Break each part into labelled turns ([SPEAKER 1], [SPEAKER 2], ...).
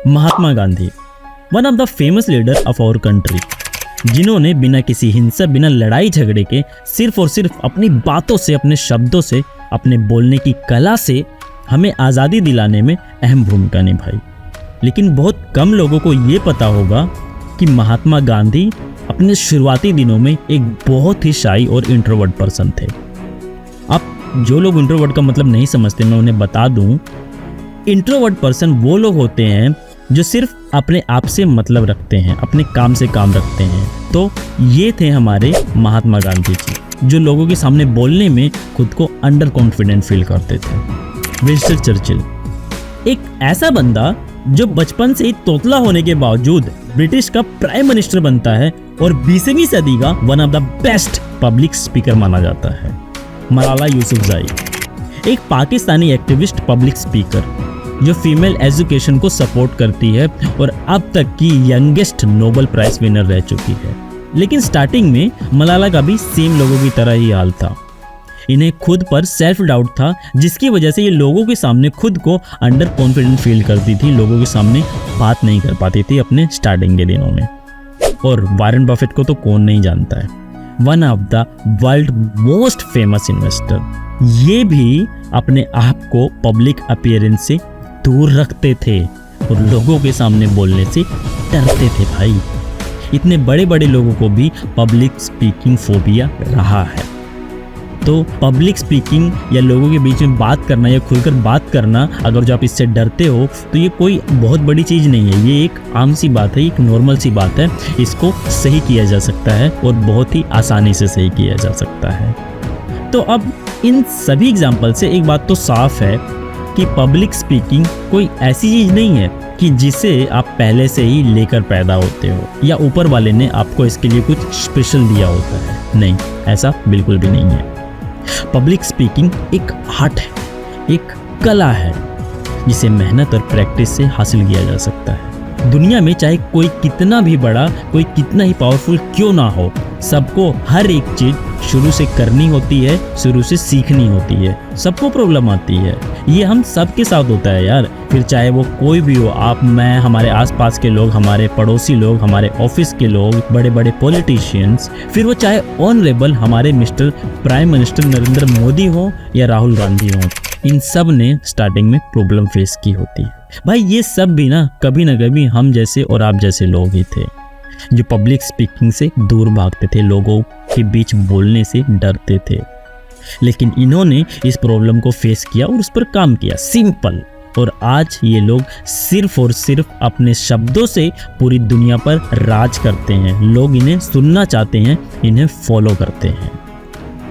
[SPEAKER 1] Mahatma Gandhi, one of the famous leader of our country, जिन्होंने बिना किसी हिंसा, बिना लड़ाई झगड़े के सिर्फ और सिर्फ अपनी बातों से, अपने शब्दों से, अपने बोलने की कला से हमें आज़ादी दिलाने में अहम भूमिका निभाई। लेकिन बहुत कम लोगों को ये पता होगा कि महात्मा गांधी अपने शुरुआती दिनों में एक बहुत ही शाई और इंट्रोवर्ट पर्सन थे। अब जो लोग इंट्रोवर्ट का मतलब नहीं समझते, मैं उन्हें बता दूं, इंट्रोवर्ट पर्सन वो लोग होते हैं जो सिर्फ अपने आप से मतलब रखते हैं, अपने काम से काम रखते हैं। तो ये थे हमारे महात्मा गांधी जी, जो लोगों के सामने बोलने में खुद को अंडर कॉन्फिडेंट फील करते थे। विंस्टन चर्चिल, एक ऐसा बंदा जो बचपन से ही तोतला होने के बावजूद ब्रिटिश का प्राइम मिनिस्टर बनता है और 20वीं सदी का one of the best public speaker माना जाता है। मलाला यूसुफजई, एक पाकिस्तानी एक्टिविस्ट पब्लिक स्पीकर जो फीमेल एजुकेशन को सपोर्ट करती है और अब तक की यंगेस्ट नोबेल प्राइज विनर रह चुकी है। लेकिन स्टार्टिंग में मलाला का भी सेम लोगों की तरह ही हाल था। इन्हें खुद पर सेल्फ डाउट था, जिसकी वजह से ये लोगों के सामने खुद को अंडर कॉन्फिडेंट फील करती थी, लोगों के सामने बात नहीं कर पाती थी अपने स्टार्टिंग के दिनों में। और वॉरेन बफेट को तो कौन नहीं जानता है, one of the world most famous investor. ये भी अपने आप को पब्लिक अपीयरेंस से दूर रखते थे और लोगों के सामने बोलने से डरते थे। भाई, इतने बड़े बड़े लोगों को भी पब्लिक स्पीकिंग फोबिया रहा है। तो पब्लिक स्पीकिंग या लोगों के बीच में बात करना या खुलकर बात करना, अगर जो आप इससे डरते हो तो ये कोई बहुत बड़ी चीज़ नहीं है, ये एक आम सी बात है, एक नॉर्मल सी बात है। इसको सही किया जा सकता है और बहुत ही आसानी से सही किया जा सकता है। तो अब इन सभी एग्जाम्पल से एक बात तो साफ है कि पब्लिक स्पीकिंग कोई ऐसी चीज़ नहीं है कि जिसे आप पहले से ही लेकर पैदा होते हो या ऊपर वाले ने आपको इसके लिए कुछ स्पेशल दिया होता है। नहीं, ऐसा बिल्कुल भी नहीं है। पब्लिक स्पीकिंग एक आर्ट है, एक कला है, जिसे मेहनत और प्रैक्टिस से हासिल किया जा सकता है। दुनिया में चाहे कोई कितना भी बड़ा, कोई कितना ही पावरफुल क्यों ना हो, सबको हर एक चीज़ शुरू से करनी होती है, शुरू से सीखनी होती है। सबको प्रॉब्लम आती है, ये हम सब के साथ होता है यार। फिर चाहे वो कोई भी हो, आप, मैं, हमारे आसपास के लोग, हमारे पड़ोसी लोग, हमारे ऑफिस के लोग, बड़े बड़े पॉलिटिशियंस, फिर वो चाहे ऑनरेबल हमारे mister prime minister Narendra Modi हो या राहुल गांधी हो, इन सब ने स्टार्टिंग में प्रॉब्लम फेस की होती है। भाई, ये सब भी ना कभी हम जैसे और आप जैसे लोग ही थे, जो पब्लिक स्पीकिंग से दूर भागते थे, लोगों के बीच बोलने से डरते थे। लेकिन इन्होंने इस प्रॉब्लम को फेस किया और उस पर काम किया, सिंपल। और आज ये लोग सिर्फ और सिर्फ अपने शब्दों से पूरी दुनिया पर राज करते हैं। लोग इन्हें सुनना चाहते हैं, इन्हें फॉलो करते हैं।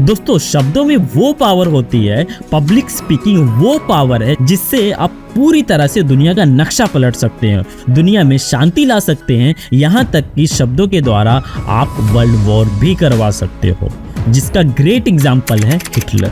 [SPEAKER 1] दोस्तों, शब्दों में वो पावर होती है, पब्लिक स्पीकिंग वो पावर है जिससे आप पूरी तरह से दुनिया का नक्शा पलट सकते हैं, दुनिया में शांति ला सकते हैं, यहाँ तक कि शब्दों के द्वारा आप वर्ल्ड वॉर भी करवा सकते हो, जिसका ग्रेट एग्जाम्पल है हिटलर,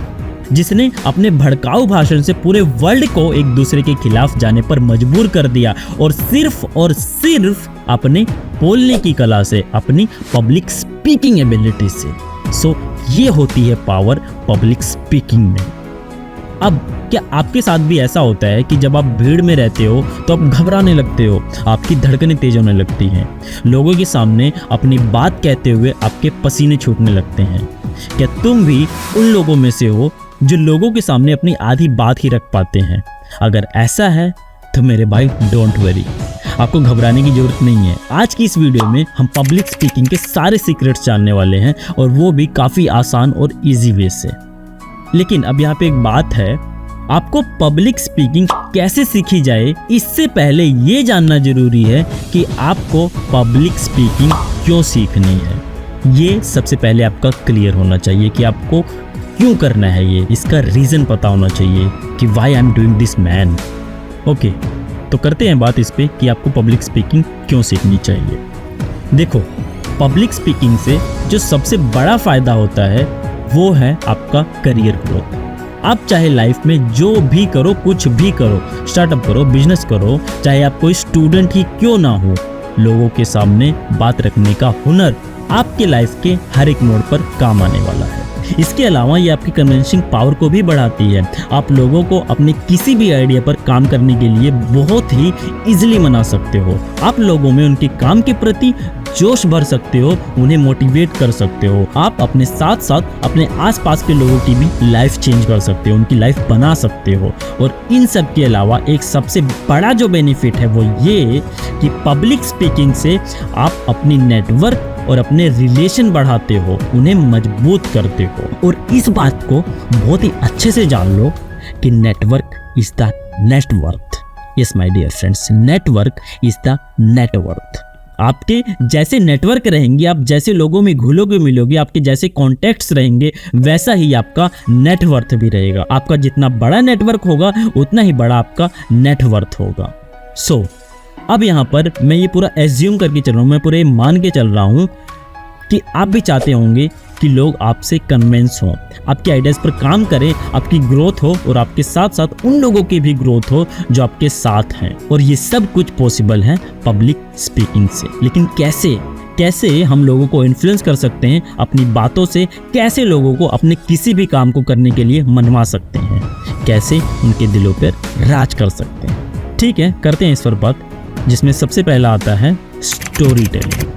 [SPEAKER 1] जिसने अपने भड़काऊ भाषण से पूरे वर्ल्ड को एक दूसरे के खिलाफ जाने पर मजबूर कर दिया, और सिर्फ अपने बोलने की कला से, अपनी पब्लिक स्पीकिंग एबिलिटी से। सो ये होती है पावर पब्लिक स्पीकिंग में। अब क्या आपके साथ भी ऐसा होता है कि जब आप भीड़ में रहते हो तो आप घबराने लगते हो, आपकी धड़कनें तेज होने लगती हैं, लोगों के सामने अपनी बात कहते हुए आपके पसीने छूटने लगते हैं? क्या तुम भी उन लोगों में से हो जो लोगों के सामने अपनी आधी बात ही रख पाते हैं? अगर ऐसा है तो मेरे भाई डोंट वरी, आपको घबराने की जरूरत नहीं है। आज की इस वीडियो में हम पब्लिक स्पीकिंग के सारे सीक्रेट्स जानने वाले हैं, और वो भी काफ़ी आसान और इजी वे से। लेकिन अब यहाँ पे एक बात है, आपको पब्लिक स्पीकिंग कैसे सीखी जाए, इससे पहले ये जानना जरूरी है कि आपको पब्लिक स्पीकिंग क्यों सीखनी है। ये सबसे पहले आपका क्लियर होना चाहिए कि आपको क्यों करना है, ये इसका रीज़न पता होना चाहिए कि why I am doing this man. Okay, तो करते हैं बात इस पे कि आपको पब्लिक स्पीकिंग क्यों सीखनी चाहिए। देखो, पब्लिक स्पीकिंग से जो सबसे बड़ा फ़ायदा होता है वो है आपका करियर ग्रोथ। आप चाहे लाइफ में जो भी करो, कुछ भी करो, स्टार्टअप करो, बिजनेस करो, चाहे आप कोई स्टूडेंट ही क्यों ना हो, लोगों के सामने बात रखने का हुनर आपके लाइफ के हर एक मोड़ पर काम आने वाला है। इसके अलावा ये आपकी कन्विंसिंग पावर को भी बढ़ाती है। आप लोगों को अपने किसी भी आइडिया पर काम करने के लिए बहुत ही इजीली मना सकते हो। आप लोगों में उनके काम के प्रति जोश भर सकते हो, उन्हें मोटिवेट कर सकते हो। आप अपने साथ साथ अपने आसपास के लोगों की भी लाइफ चेंज कर सकते हो, उनकी लाइफ बना सकते हो। और इन सब के अलावा एक सबसे बड़ा जो बेनिफिट है वो ये कि पब्लिक स्पीकिंग से आप अपनी नेटवर्क और अपने रिलेशन बढ़ाते हो, उन्हें मजबूत करते हो। और इस बात को बहुत ही अच्छे से जान लो कि network is the net worth. Yes my dear friends, network is the net worth. आपके जैसे नेटवर्क रहेंगे, आप जैसे लोगों में घुलोगे मिलोगे, आपके जैसे कॉन्टैक्ट्स रहेंगे, वैसा ही आपका नेटवर्थ भी रहेगा। आपका जितना बड़ा नेटवर्क होगा उतना ही बड़ा आपका नेटवर्थ होगा। सो अब यहाँ पर मैं ये पूरा एज्यूम करके चल रहा हूँ, मैं पूरे मान के चल रहा हूँ कि आप भी चाहते होंगे कि लोग आपसे कन्विंस हों, आपके आइडियाज़ पर काम करें, आपकी ग्रोथ हो और आपके साथ साथ उन लोगों की भी ग्रोथ हो जो आपके साथ हैं। और ये सब कुछ पॉसिबल है पब्लिक स्पीकिंग से। लेकिन कैसे हम लोगों को इन्फ्लुएंस कर सकते हैं अपनी बातों से, कैसे लोगों को अपने किसी भी काम को करने के लिए मनवा सकते हैं, कैसे उनके दिलों पर राज कर सकते हैं। ठीक है, करते हैं इस पर बात, जिसमें सबसे पहला आता है स्टोरी टेलिंग।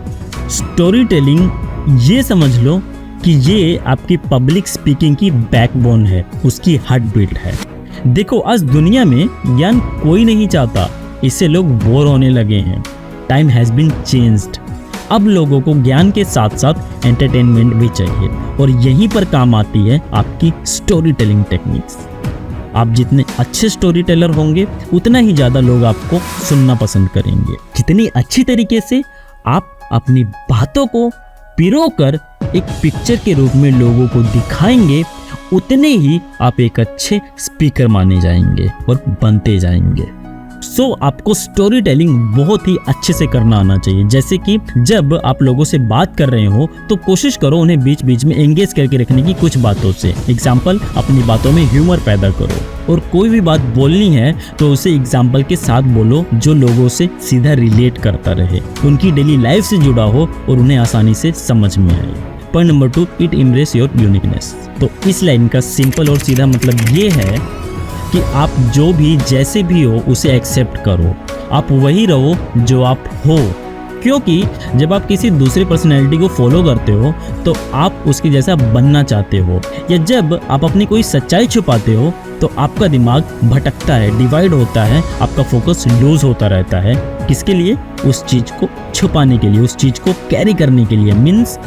[SPEAKER 1] स्टोरी टेलिंग ये समझ लो कि ये आपकी पब्लिक स्पीकिंग की बैकबोन है, उसकी हार्ट बीट है। देखो आज दुनिया में ज्ञान कोई नहीं चाहता, इससे लोग बोर होने लगे हैं। Time has been changed. अब लोगों को ज्ञान के साथ साथ एंटरटेनमेंट भी चाहिए और यहीं पर काम आती है आपकी स्टोरी टेलिंग टेक्निक्स। आप जितने अच्छे स्टोरी टेलर होंगे उतना ही ज़्यादा लोग आपको सुनना पसंद करेंगे। जितनी अच्छी तरीके से आप अपनी बातों को पिरोकर एक पिक्चर के रूप में लोगों को दिखाएंगे, उतने ही आप एक अच्छे स्पीकर माने जाएंगे और बनते जाएंगे। सो आपको स्टोरी टेलिंग बहुत ही अच्छे से करना आना चाहिए। जैसे कि जब आप लोगों से बात कर रहे हो तो कोशिश करो उन्हें बीच बीच में एंगेज करके रखने की कुछ बातों से। एग्जाम्पल, अपनी बातों में ह्यूमर पैदा करो और कोई भी बात बोलनी है तो उसे एग्जाम्पल के साथ बोलो जो लोगों से सीधा रिलेट करता रहे, उनकी डेली लाइफ से जुड़ा हो और उन्हें आसानी से समझ में आए। Point number 2, it embrace your uniqueness. तो इस लाइन का सिंपल और सीधा मतलब ये है कि आप जो भी जैसे भी हो उसे एक्सेप्ट करो, आप वही रहो जो आप हो। क्योंकि जब आप किसी दूसरी पर्सनैलिटी को फॉलो करते हो तो आप उसके जैसा बनना चाहते हो, या जब आप अपनी कोई सच्चाई छुपाते हो तो आपका दिमाग भटकता है, डिवाइड होता है, आपका फोकस लूज होता रहता है। किसके लिए? उस चीज़ को छुपाने के लिए, उस चीज़ को कैरी करने के लिए। मीन्स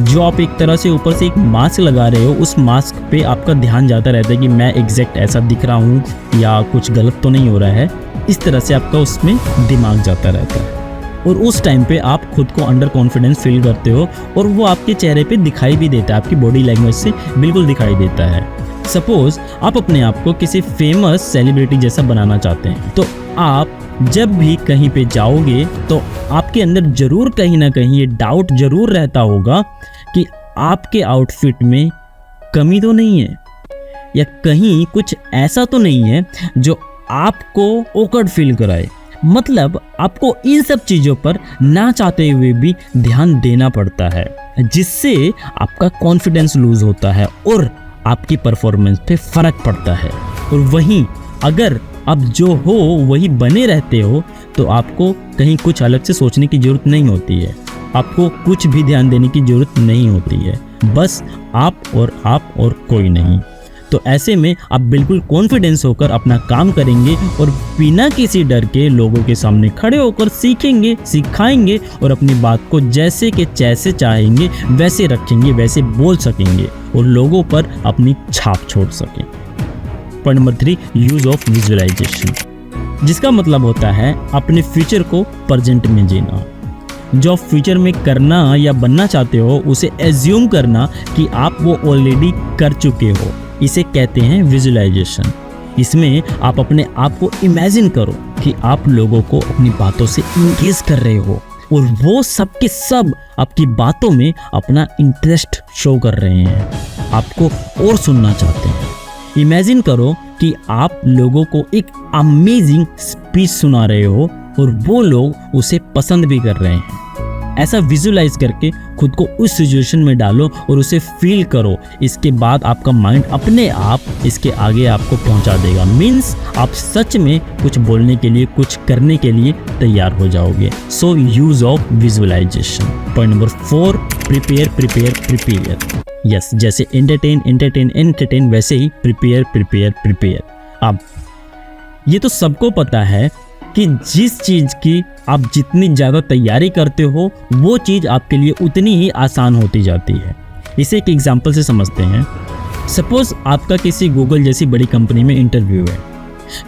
[SPEAKER 1] जो आप एक तरह से ऊपर से एक मास्क लगा रहे हो, उस मास्क पे आपका ध्यान जाता रहता है कि मैं एग्जैक्ट ऐसा दिख रहा हूँ या कुछ गलत तो नहीं हो रहा है। इस तरह से आपका उसमें दिमाग जाता रहता है और उस टाइम पे आप खुद को अंडर कॉन्फिडेंस फील करते हो और वो आपके चेहरे पे दिखाई भी देता है, आपकी बॉडी लैंग्वेज से बिल्कुल दिखाई देता है। सपोज आप अपने आप को किसी फेमस सेलिब्रिटी जैसा बनाना चाहते हैं, तो आप जब भी कहीं पे जाओगे तो आपके अंदर जरूर कहीं ना कहीं ये डाउट जरूर रहता होगा कि आपके आउटफिट में कमी तो नहीं है, या कहीं कुछ ऐसा तो नहीं है जो आपको ऑकवर्ड फील कराए। मतलब आपको इन सब चीज़ों पर ना चाहते हुए भी ध्यान देना पड़ता है, जिससे आपका कॉन्फिडेंस लूज होता है और आपकी परफॉर्मेंस पे फर्क पड़ता है। और वहीं अगर आप जो हो वही बने रहते हो तो आपको कहीं कुछ अलग से सोचने की ज़रूरत नहीं होती है, आपको कुछ भी ध्यान देने की ज़रूरत नहीं होती है, बस आप और कोई नहीं। तो ऐसे में आप बिल्कुल कॉन्फिडेंस होकर अपना काम करेंगे और बिना किसी डर के लोगों के सामने खड़े होकर सीखेंगे, सिखाएंगे और अपनी बात को जैसे के जैसे चाहेंगे वैसे रखेंगे, वैसे बोल सकेंगे और लोगों पर अपनी छाप छोड़ सकें। Point number 3, use of visualisation, जिसका मतलब होता है अपने फ्यूचर को प्रेजेंट में जीना। जो आप फ्यूचर में करना या बनना चाहते हो उसे एज्यूम करना कि आप वो ऑलरेडी कर चुके हो, इसे कहते हैं विजुअलाइजेशन। इसमें आप अपने आप को इमेजिन करो कि आप लोगों को अपनी बातों से इंगेज कर रहे हो और वो सब के सब आपकी बातों में अपना इंटरेस्ट शो कर रहे हैं, आपको और सुनना चाहते हैं। इमेजिन करो कि आप लोगों को एक अमेजिंग स्पीच सुना रहे हो और वो लोग उसे पसंद भी कर रहे हैं। ऐसा विजुलाइज करके खुद को उस सिचुएशन में डालो और उसे फील करो। इसके बाद आपका माइंड अपने आप इसके आगे आपको पहुंचा देगा। मीन्स आप सच में कुछ बोलने के लिए, कुछ करने के लिए तैयार हो जाओगे। So use of visualisation. Point number 4, prepare prepare prepare. Yes, जैसे एंटरटेन वैसे ही प्रिपेयर। अब ये तो सबको पता है कि जिस चीज़ की आप जितनी ज़्यादा तैयारी करते हो वो चीज़ आपके लिए उतनी ही आसान होती जाती है। इसे एक एग्जांपल से समझते हैं। सपोज़ आपका किसी गूगल जैसी बड़ी कंपनी में इंटरव्यू है,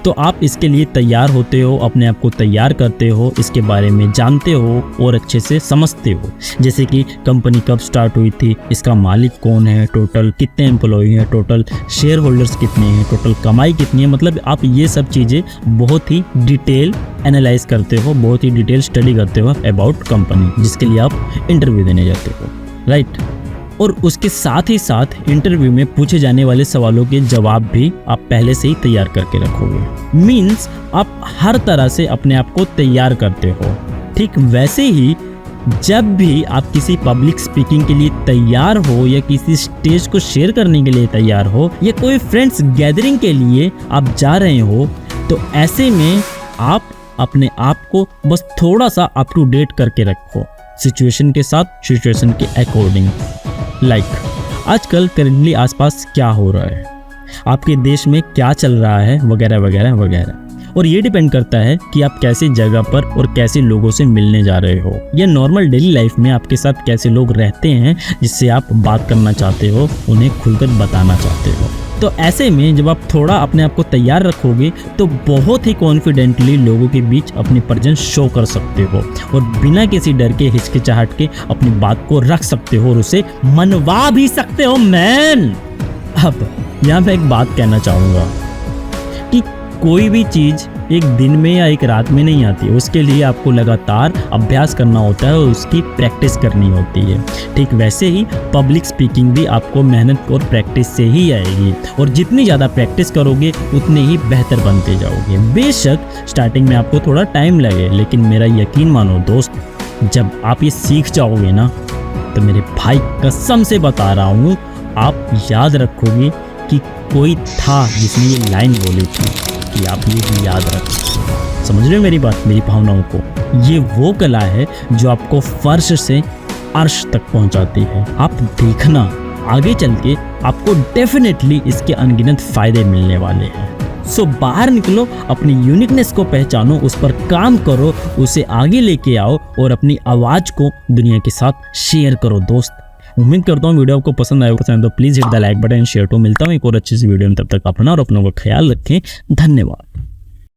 [SPEAKER 1] तो आप इसके लिए तैयार होते हो, अपने आप को तैयार करते हो, इसके बारे में जानते हो और अच्छे से समझते हो। जैसे कि कंपनी कब स्टार्ट हुई थी, इसका मालिक कौन है, टोटल कितने एम्प्लॉय हैं, टोटल शेयर होल्डर्स कितने हैं, टोटल कमाई कितनी है। मतलब आप ये सब चीज़ें बहुत ही डिटेल एनालाइज करते हो, बहुत ही डिटेल स्टडी करते हो अबाउट कंपनी जिसके लिए आप इंटरव्यू देने जाते हो, राइट। और उसके साथ ही साथ इंटरव्यू में पूछे जाने वाले सवालों के जवाब भी आप पहले से ही तैयार करके रखोगे। मीन्स आप हर तरह से अपने आप को तैयार करते हो। ठीक वैसे ही जब भी आप किसी पब्लिक स्पीकिंग के लिए तैयार हो या किसी स्टेज को शेयर करने के लिए तैयार हो या कोई फ्रेंड्स गैदरिंग के लिए आप जा रहे हो, तो ऐसे में आप अपने आप को बस थोड़ा सा अप टू डेट करके रखो सिचुएशन के साथ, सिचुएशन के अकॉर्डिंग। आजकल करेंटली आसपास क्या हो रहा है, आपके देश में क्या चल रहा है, वगैरह वगैरह वगैरह। और ये डिपेंड करता है कि आप कैसी जगह पर और कैसे लोगों से मिलने जा रहे हो, या नॉर्मल डेली लाइफ में आपके साथ कैसे लोग रहते हैं जिससे आप बात करना चाहते हो, उन्हें खुलकर बताना चाहते हो। तो ऐसे में जब आप थोड़ा अपने आप को तैयार रखोगे तो बहुत ही कॉन्फिडेंटली लोगों के बीच अपनी प्रेजेंस शो कर सकते हो और बिना किसी डर के, हिचकिचाहट के अपनी बात को रख सकते हो और उसे मनवा भी सकते हो मैन। अब यहाँ पे एक बात कहना चाहूँगा कि कोई भी चीज़ एक दिन में या एक रात में नहीं आती, उसके लिए आपको लगातार अभ्यास करना होता है और उसकी प्रैक्टिस करनी होती है। ठीक वैसे ही पब्लिक स्पीकिंग भी आपको मेहनत और प्रैक्टिस से ही आएगी, और जितनी ज़्यादा प्रैक्टिस करोगे उतने ही बेहतर बनते जाओगे। बेशक स्टार्टिंग में आपको थोड़ा टाइम लगे, लेकिन मेरा यकीन मानो दोस्त, जब आप ये सीख जाओगे ना, तो मेरे भाई कसम से बता रहा हूँ, आप याद रखोगे कि कोई था जिसने ये लाइन बोली थी कि आप ये याद रखें। समझ रहे हो मेरी बात, मेरी भावनाओं को? ये वो कला है जो आपको फर्श से अर्श तक पहुंचाती है। आप देखना आगे चल के आपको डेफिनेटली इसके अनगिनत फायदे मिलने वाले हैं। सो बाहर निकलो, अपनी यूनिकनेस को पहचानो, उस पर काम करो, उसे आगे लेके आओ और अपनी आवाज़ को दुनिया के साथ शेयर करो दोस्त। उम्मीद करता हूँ वीडियो आपको पसंद आएगा। पसंद तो please hit the like button, share तो। मिलता हूँ एक और अच्छी सी वीडियो में, तब तक अपना और अपनों का ख्याल रखें। धन्यवाद।